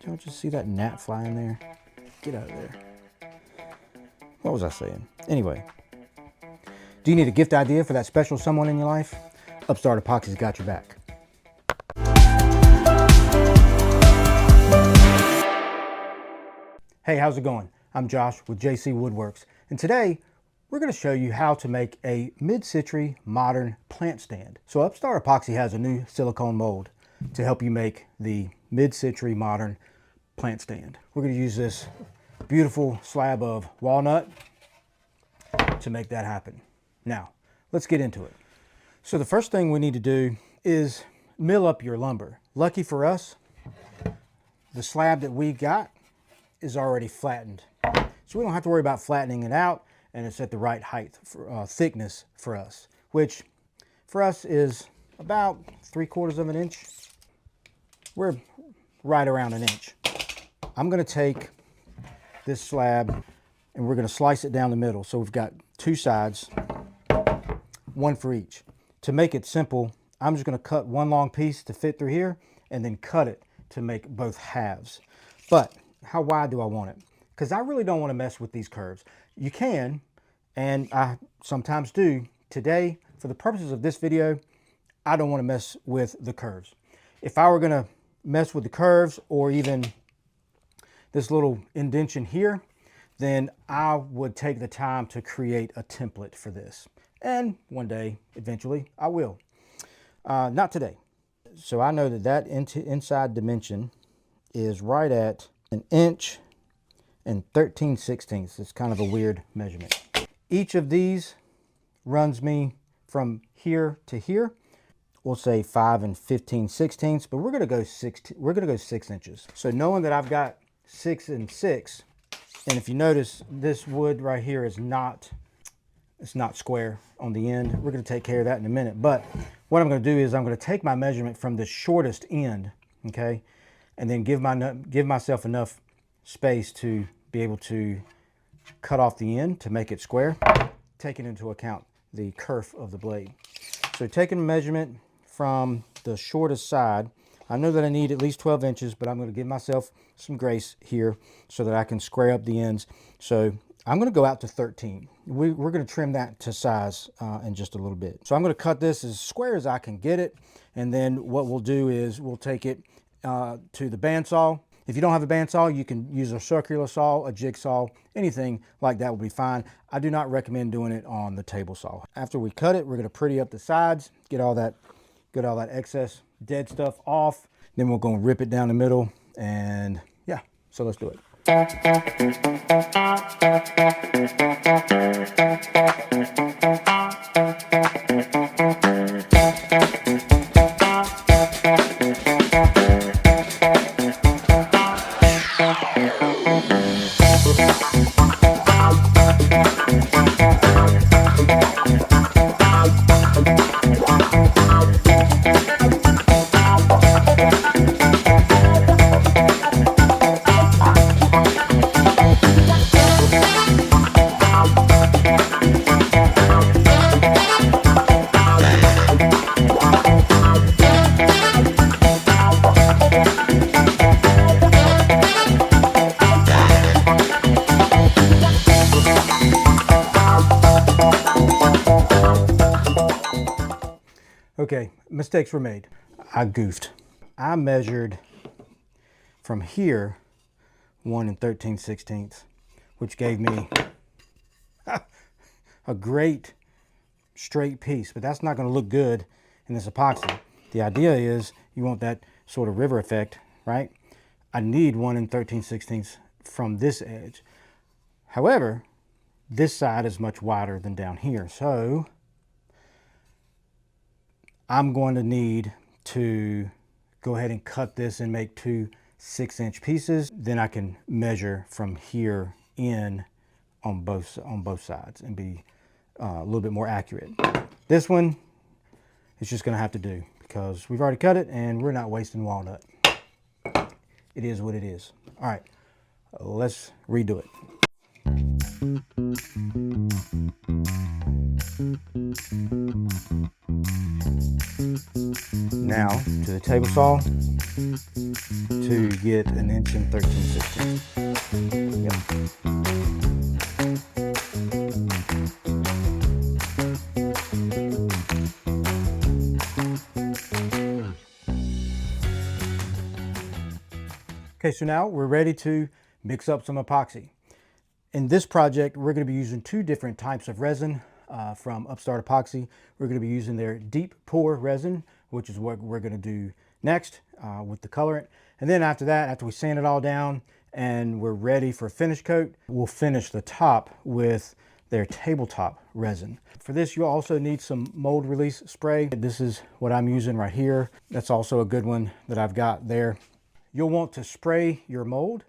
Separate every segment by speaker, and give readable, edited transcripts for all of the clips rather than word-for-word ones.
Speaker 1: Don't you see that gnat fly in there? Get out of there. What was I saying? Anyway, do you need a gift idea for that special someone in your life? Upstart Epoxy's got your back. Hey, how's it going? I'm Josh with JC Woodworks, and today we're going to show you how to make a mid-century modern plant stand. So Upstart Epoxy has a new silicone mold to help you make the mid-century modern plant stand. We're going to use this beautiful slab of walnut to make that happen. Now, let's get into it. So the first thing we need to do is mill up your lumber. Lucky for us, the slab that we got is already flattened. So we don't have to worry about flattening it out, and it's at the right height, thickness for us, which for us is about 3/4 of an inch. We're right around an inch. I'm going to take this slab and we're going to slice it down the middle. So we've got two sides, one for each. To make it simple, I'm just going to cut one long piece to fit through here and then cut it to make both halves. But how wide do I want it? Because I really don't want to mess with these curves. You can, and I sometimes do. Today, for the purposes of this video, I don't want to mess with the curves. If I were going to mess with the curves or even this little indentation here, then I would take the time to create a template for this. And one day, eventually, I will. Not today. So I know that inside dimension is right at 1 inch and 13/16. It's kind of a weird measurement. Each of these runs me from here to here. We'll say 5 and 15/16, but we're gonna go 6 inches. So knowing that I've got 6 and 6, and if you notice, this wood right here is not square on the end. We're gonna take care of that in a minute. But what I'm gonna do is I'm gonna take my measurement from the shortest end, okay, and then give myself enough space to be able to cut off the end to make it square, taking into account the kerf of the blade. So taking a measurement from the shortest side, I know that I need at least 12 inches, but I'm going to give myself some grace here so that I can square up the ends. So I'm going to go out to 13. We're going to trim that to size in just a little bit. So I'm going to cut this as square as I can get it. And then what we'll do is we'll take it to the bandsaw. If you don't have a bandsaw, you can use a circular saw, a jigsaw, anything like that will be fine. I do not recommend doing it on the table saw. After we cut it, we're going to pretty up the sides, get all that excess dead stuff off. Then we're going to rip it down the middle, and yeah, so let's do it. Okay, mistakes were made. I goofed. I measured from here 1 13/16, which gave me a great straight piece, but that's not going to look good in this epoxy. The idea is you want that sort of river effect, right? I need 1 13/16 from this edge. However, this side is much wider than down here, so I'm going to need to go ahead and cut this and make 2 6-inch pieces. Then I can measure from here in on both sides and be a little bit more accurate. This one is just going to have to do because we've already cut it and we're not wasting walnut. It is what it is. All right, let's redo it. Now to the table saw to get 1 inch and 13/16. Yep. Okay, so now we're ready to mix up some epoxy. In this project, we're going to be using 2 different types of resin from Upstart Epoxy. We're going to be using their deep pour resin, which is what we're going to do next with the colorant. And then after that, after we sand it all down and we're ready for a finish coat, we'll finish the top with their tabletop resin. For this, you'll also need some mold release spray. This is what I'm using right here. That's also a good one that I've got there. You'll want to spray your mold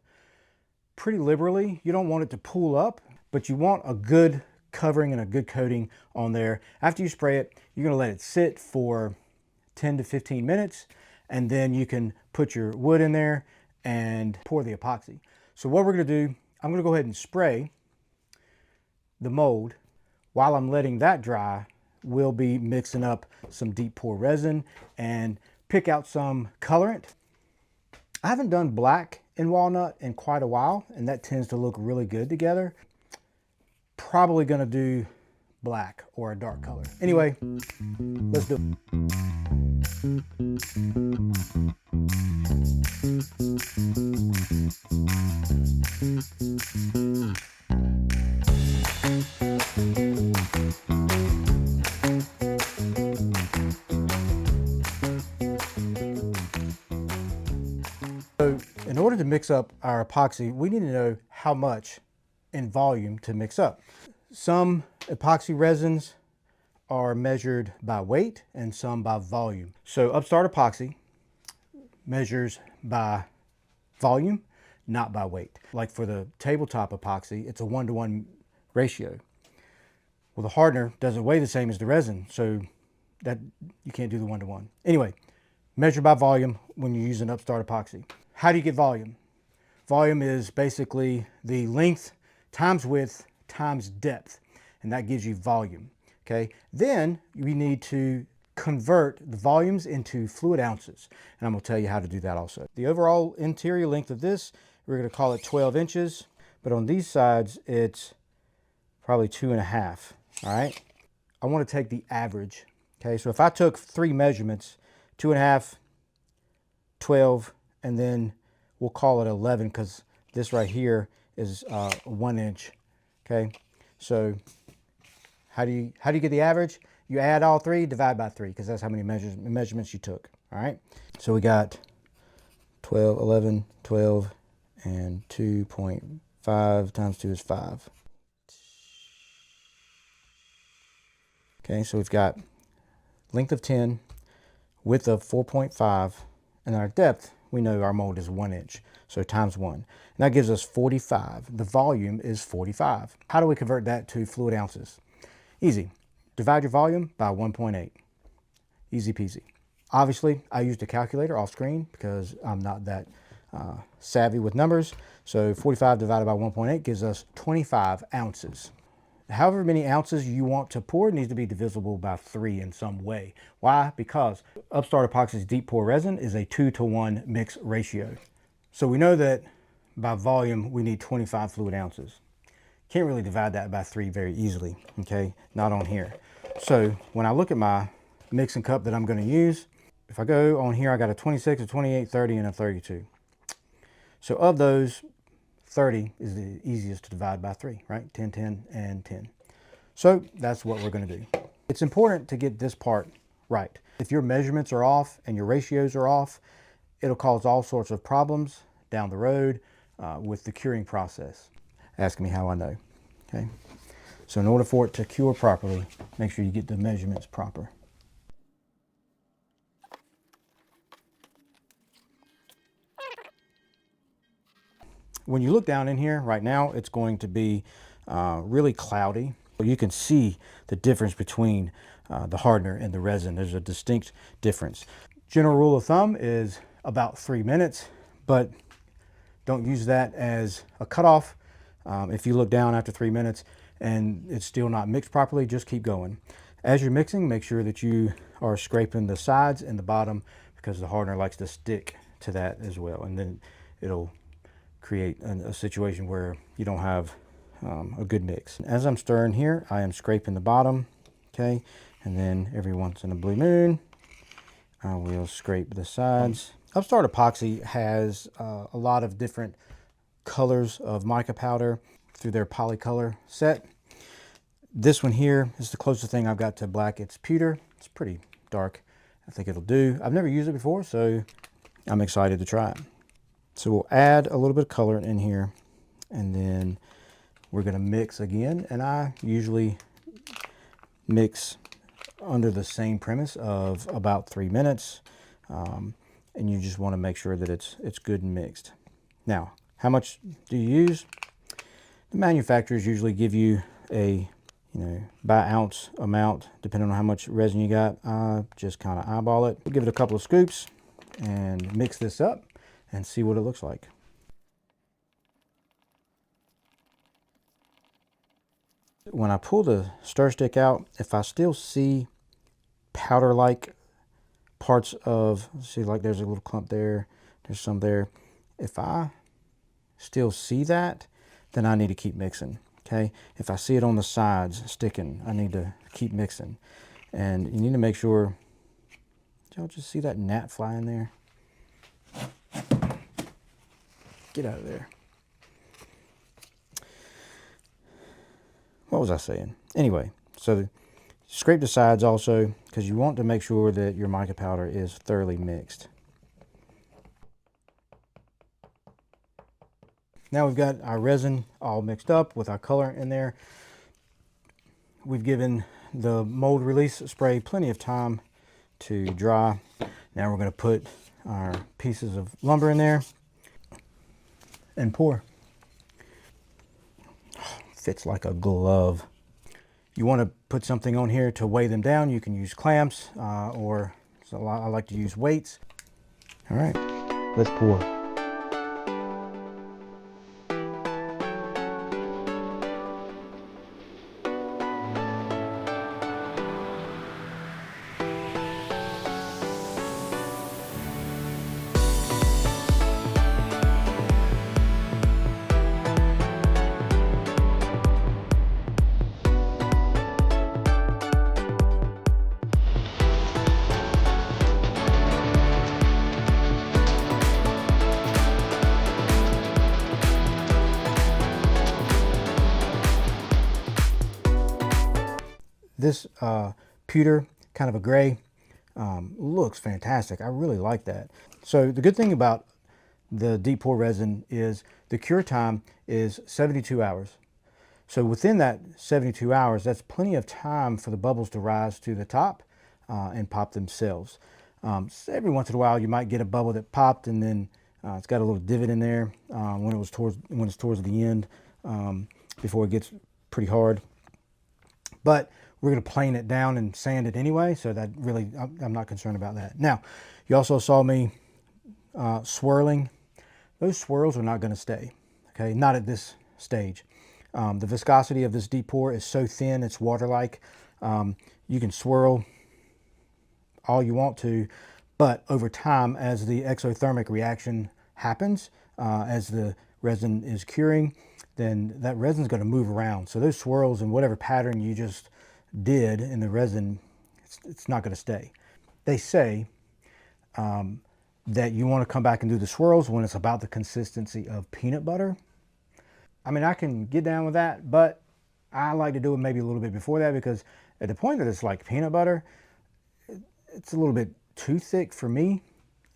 Speaker 1: pretty liberally. You don't want it to pool up, but you want a good covering and a good coating on there. After you spray it, you're going to let it sit for 10 to 15 minutes, and then you can put your wood in there and pour the epoxy. So what we're going to do, I'm going to go ahead and spray the mold. While I'm letting that dry, we'll be mixing up some deep pour resin and pick out some colorant. I haven't done black and walnut in quite a while, and that tends to look really good together. Probably going to do black or a dark color. Anyway, let's do it. So in order to mix up our epoxy, we need to know how much in volume to mix up. Some epoxy resins are measured by weight and some by volume. So Upstart Epoxy measures by volume, not by weight. Like for the tabletop epoxy, it's a 1-to-1 ratio. Well, the hardener doesn't weigh the same as the resin, so that you can't do the 1-to-1. Anyway, measure by volume when you're using Upstart Epoxy. How do you get volume? Volume is basically the length times width times depth, and that gives you volume. Okay, then we need to convert the volumes into fluid ounces, and I'm going to tell you how to do that also. The overall interior length of this, we're going to call it 12 inches, but on these sides it's probably 2.5. All right, I want to take the average. Okay, so if I took 3 measurements, 2.5, 12, and then we'll call it 11 because this right here is 1 inch. Okay, so how do you get the average? You add all 3, divide by 3, because that's how many measurements you took. All right, so we got 12, 11, 12, and 2.5 times 2 is 5. Okay, so we've got length of 10, width of 4.5, and our depth, we know our mold is 1 inch, so times 1. And that gives us 45. The volume is 45. How do we convert that to fluid ounces? Easy. Divide your volume by 1.8. Easy peasy. Obviously, I used a calculator off screen because I'm not that savvy with numbers. So 45 divided by 1.8 gives us 25 ounces. However many ounces you want to pour needs to be divisible by 3 in some way. Why? Because Upstart Epoxy's deep pour resin is a 2-to-1 mix ratio. So we know that by volume we need 25 fluid ounces. Can't really divide that by 3 very easily, okay? Not on here. So when I look at my mixing cup that I'm going to use, if I go on here, I got a 26, a 28, 30, and a 32. So of those, 30 is the easiest to divide by 3, right? 10, 10, and 10. So that's what we're going to do. It's important to get this part right. If your measurements are off and your ratios are off, it'll cause all sorts of problems down the road with the curing process. Ask me how I know. Okay. So in order for it to cure properly, make sure you get the measurements proper. When you look down in here right now, it's going to be really cloudy. You can see the difference between the hardener and the resin. There's a distinct difference. General rule of thumb is about 3 minutes, but don't use that as a cutoff. If you look down after 3 minutes and it's still not mixed properly, just keep going. As you're mixing, make sure that you are scraping the sides and the bottom because the hardener likes to stick to that as well. And then it'll create a situation where you don't have a good mix. As I'm stirring here, I am scraping the bottom, okay? And then every once in a blue moon, I will scrape the sides. Upstart Epoxy has a lot of different colors of mica powder through their polycolor set. This one here is the closest thing I've got to black. It's pewter. It's pretty dark. I think it'll do. I've never used it before, so I'm excited to try it. So we'll add a little bit of color in here, and then we're going to mix again. And I usually mix under the same premise of about 3 minutes. And you just want to make sure that it's good and mixed. Now, how much do you use? The manufacturers usually give you a by ounce amount, depending on how much resin you got. Just kind of eyeball it. We'll give it a couple of scoops and mix this up and see what it looks like. When I pull the stir stick out, if I still see powder-like parts of, see, like there's a little clump there, there's some there. If I still see that, then I need to keep mixing. Okay, if I see it on the sides sticking, I need to keep mixing. And you need to make sure, did y'all just see that gnat fly in there? Get out of there. What was I saying? Anyway, so scrape the sides also, because you want to make sure that your mica powder is thoroughly mixed. Now we've got our resin all mixed up with our color in there. We've given the mold release spray plenty of time to dry. Now we're going to put our pieces of lumber in there and pour. Fits like a glove. You want to put something on here to weigh them down. You can use clamps or I like to use weights. All right, let's pour. This pewter, kind of a gray, looks fantastic. I really like that. So the good thing about the deep pour resin is the cure time is 72 hours. So within that 72 hours, that's plenty of time for the bubbles to rise to the top and pop themselves. So every once in a while, you might get a bubble that popped and then it's got a little divot in there when it's towards the end before it gets pretty hard. But we're going to plane it down and sand it anyway, so that really, I'm not concerned about that. Now, you also saw me swirling. Those swirls are not going to stay, okay? Not at this stage. The viscosity of this deep pour is so thin, it's water-like. You can swirl all you want to, but over time, as the exothermic reaction happens, as the resin is curing, then that resin is going to move around. So those swirls and whatever pattern you just did in the resin, it's not going to stay. They say that you want to come back and do the swirls when it's about the consistency of peanut butter. I mean, I can get down with that, but I like to do it maybe a little bit before that, because at the point that it's like peanut butter, it's a little bit too thick for me.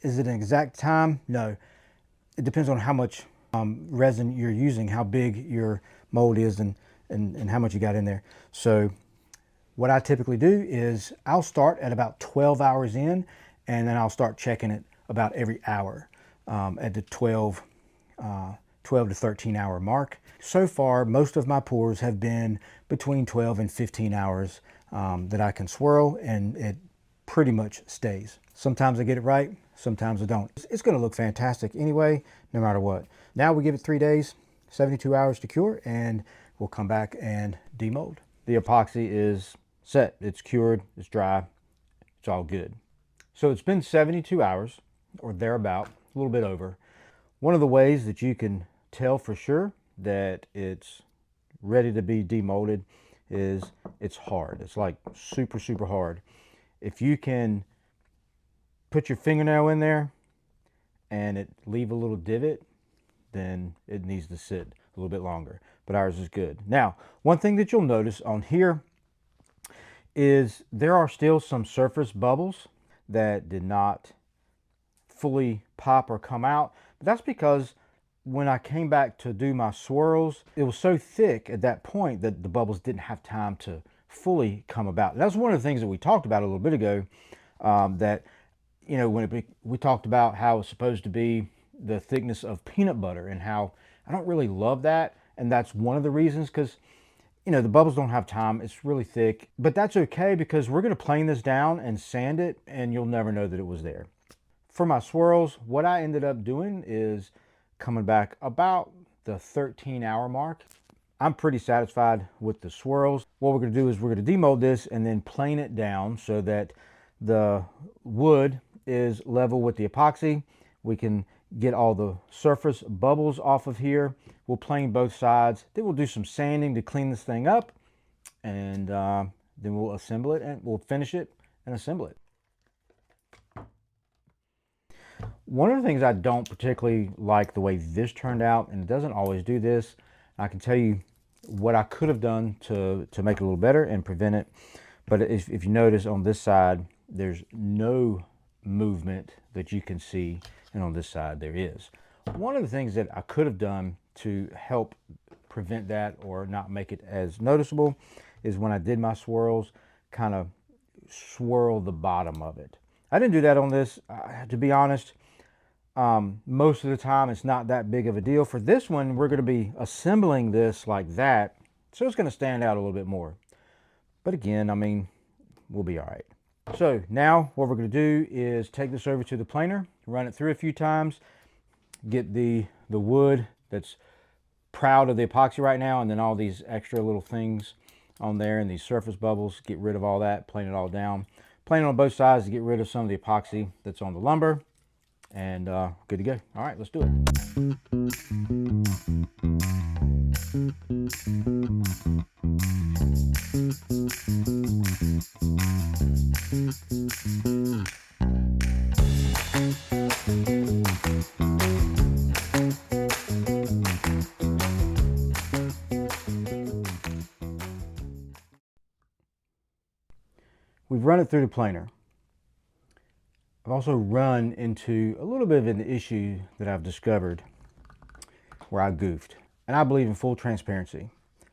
Speaker 1: Is it an exact time? No. It depends on how much resin you're using, how big your mold is, and how much you got in there. So what I typically do is I'll start at about 12 hours in, and then I'll start checking it about every hour at the 12 to 13 hour mark. So far, most of my pours have been between 12 and 15 hours that I can swirl, and it pretty much stays. Sometimes I get it right, sometimes I don't. It's going to look fantastic anyway, no matter what. Now we give it 3 days, 72 hours to cure, and we'll come back and demold. The epoxy is set. It's cured, it's dry, it's all good. So it's been 72 hours or thereabout. a little bit over. One of the ways that you can tell for sure that it's ready to be demolded is it's hard. It's like super, super hard. If you can put your fingernail in there and it leave a little divot, then it needs to sit a little bit longer, but ours is good. Now, one thing that you'll notice on here is there are still some surface bubbles that did not fully pop or come out, but that's because when I came back to do my swirls, it was so thick at that point that the bubbles didn't have time to fully come about. And that's one of the things that we talked about a little bit ago, that, you know, when we talked about how it's supposed to be the thickness of peanut butter, and how I don't really love that. And that's one of the reasons, because, you know, the bubbles don't have time. It's really thick, but that's okay because we're going to plane this down and sand it, and you'll never know that it was there. For my swirls, what I ended up doing is coming back about the 13-hour mark. I'm pretty satisfied with the swirls. What we're going to do is we're going to demold this and then plane it down so that the wood is level with the epoxy. We can get all the surface bubbles off of here. We'll plane both sides. Then we'll do some sanding to clean this thing up, and then we'll assemble it, and we'll finish it and assemble it. One of the things I don't particularly like the way this turned out, and it doesn't always do this, I can tell you what I could have done to make it a little better and prevent it. But if you notice on this side, there's no movement that you can see, and on this side there is. One of the things that I could have done to help prevent that or not make it as noticeable is when I did my swirls, kind of swirl the bottom of it. I didn't do that on this, to be honest. Most of the time it's not that big of a deal. For this one, we're going to be assembling this like that, so it's going to stand out a little bit more. But again, I mean, we'll be all right. So now what we're going to do is take this over to the planer, run it through a few times, get the wood that's proud of the epoxy right now, and then all these extra little things on there and these surface bubbles, get rid of all that, plane it all down. Plane it on both sides to get rid of some of the epoxy that's on the lumber, and good to go. All right, let's do it. We've run it through the planer. I've also run into a little bit of an issue that I've discovered where I goofed. And I believe in full transparency.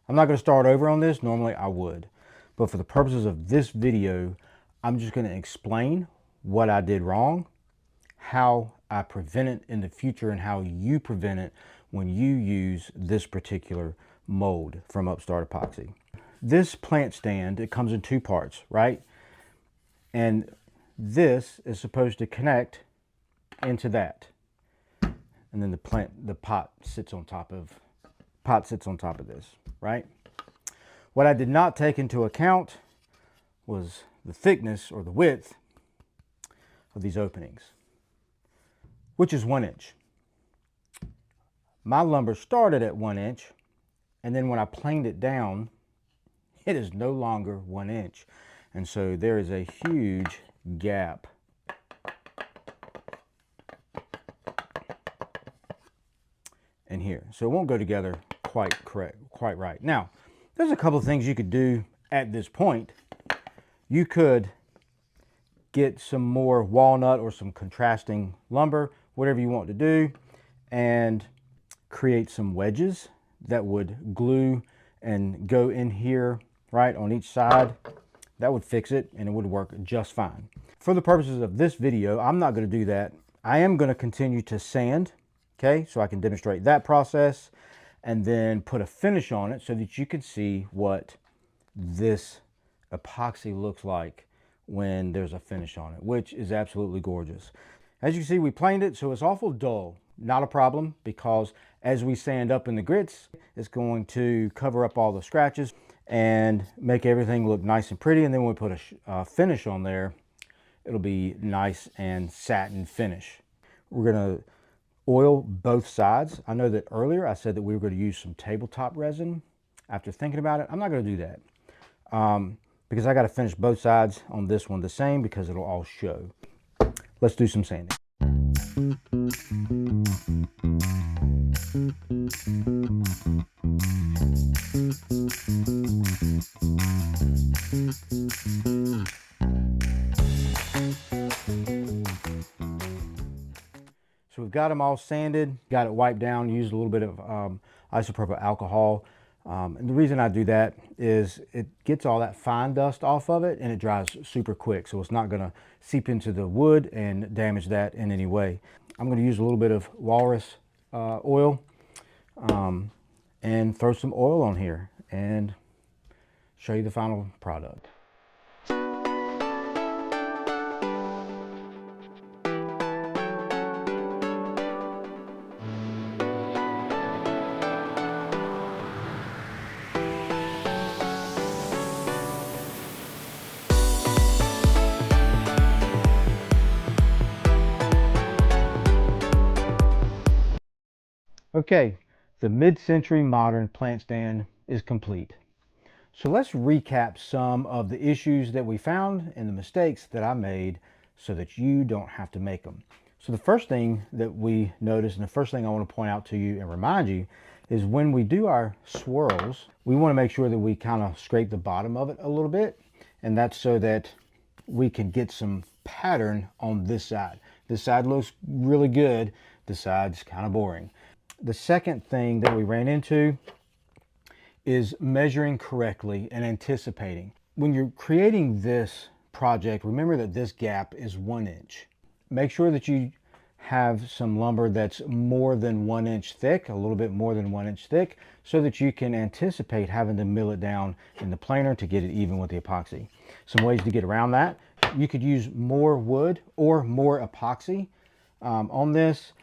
Speaker 1: I'm not going to start over on this. Normally I would. But for the purposes of this video, I'm just going to explain what I did wrong, how I prevent it in the future, and how you prevent it when you use this particular mold from Upstart Epoxy. This plant stand, it comes in two parts, right? And this is supposed to connect into that, and then the pot sits on top of this, right? What I did not take into account was the thickness or the width of these openings, which is 1 inch. My lumber started at 1 inch, and then when I planed it down, it is no longer 1 inch. And so there is a huge gap in here. So it won't go together quite right. Now, there's a couple of things you could do at this point. You could get some more walnut or some contrasting lumber, whatever you want to do, and create some wedges that would glue and go in here, right, on each side. That would fix it, and it would work just fine. For the purposes of this video, I'm not going to do that. I am going to continue to sand, okay, so I can demonstrate that process, and then put a finish on it so that you can see what this epoxy looks like when there's a finish on it, which is absolutely gorgeous. As you can see, we planed it, so it's awful dull. Not a problem, because as we sand up in the grits, it's going to cover up all the scratches and make everything look nice and pretty. And then when we put a finish on there, it'll be nice and satin finish. We're going to oil both sides. I know that earlier I said that we were going to use some tabletop resin. After thinking about it, I'm not going to do that because I got to finish both sides on this one the same because it'll all show. Let's do some sanding. So we've got them all sanded, got it wiped down, used a little bit of isopropyl alcohol. And the reason I do that is it gets all that fine dust off of it and it dries super quick. So it's not gonna seep into the wood and damage that in any way. I'm gonna use a little bit of walrus oil and throw some oil on here and show you the final product. Okay, the mid-century modern plant stand is complete. So let's recap some of the issues that we found and the mistakes that I made so that you don't have to make them. So the first thing that we noticed, and the first thing I want to point out to you and remind you, is when we do our swirls, we want to make sure that we kind of scrape the bottom of it a little bit, and that's so that we can get some pattern on this side. This side looks really good, this side's kind of boring. The second thing that we ran into is measuring correctly and anticipating. When you're creating this project, remember that this gap is 1 inch. Make sure that you have some lumber that's more than 1 inch thick, a little bit more than 1 inch thick, so that you can anticipate having to mill it down in the planer to get it even with the epoxy. Some ways to get around that: you could use more wood or more epoxy on this.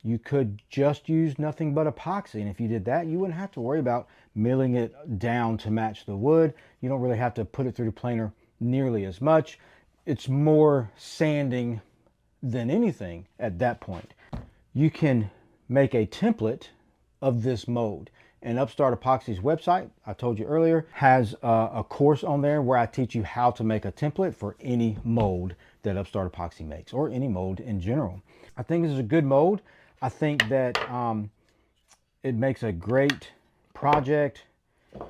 Speaker 1: You could just use nothing but epoxy, and if you did that, you wouldn't have to worry about milling it down to match the wood. You don't really have to put it through the planer nearly as much. It's more sanding than anything at that point. You can make a template of this mold, and Upstart Epoxy's website, I told you earlier, has a course on there where I teach you how to make a template for any mold that Upstart Epoxy makes, or any mold in general. I think this is a good mold. I think that it makes a great project,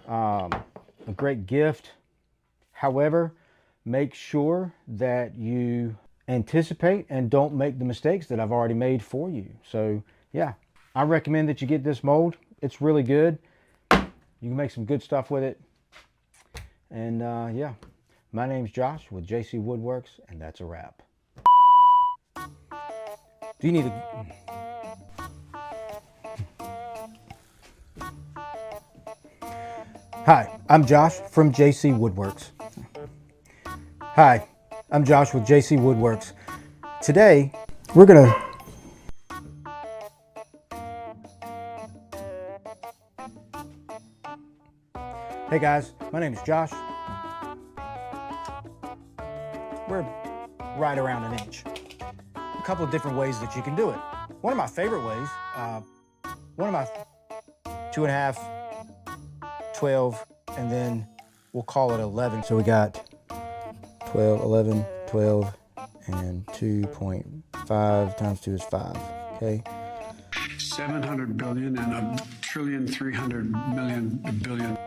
Speaker 1: a great gift. However, make sure that you anticipate and don't make the mistakes that I've already made for you. So yeah, I recommend that you get this mold. It's really good. You can make some good stuff with it. And yeah, my name's Josh with JC Woodworks, and that's a wrap. Do you need a... Hi, I'm Josh from JC Woodworks. Hi, I'm Josh with JC Woodworks. Today, we're gonna... Hey guys, my name is Josh. We're right around 1 inch. A couple of different ways that you can do it. One of my favorite ways, one of my 2.5, 12, and then we'll call it 11. So we got 12, 11, 12, and 2.5 times 2 is 5, okay?
Speaker 2: 700 billion and a trillion, 300 million billion.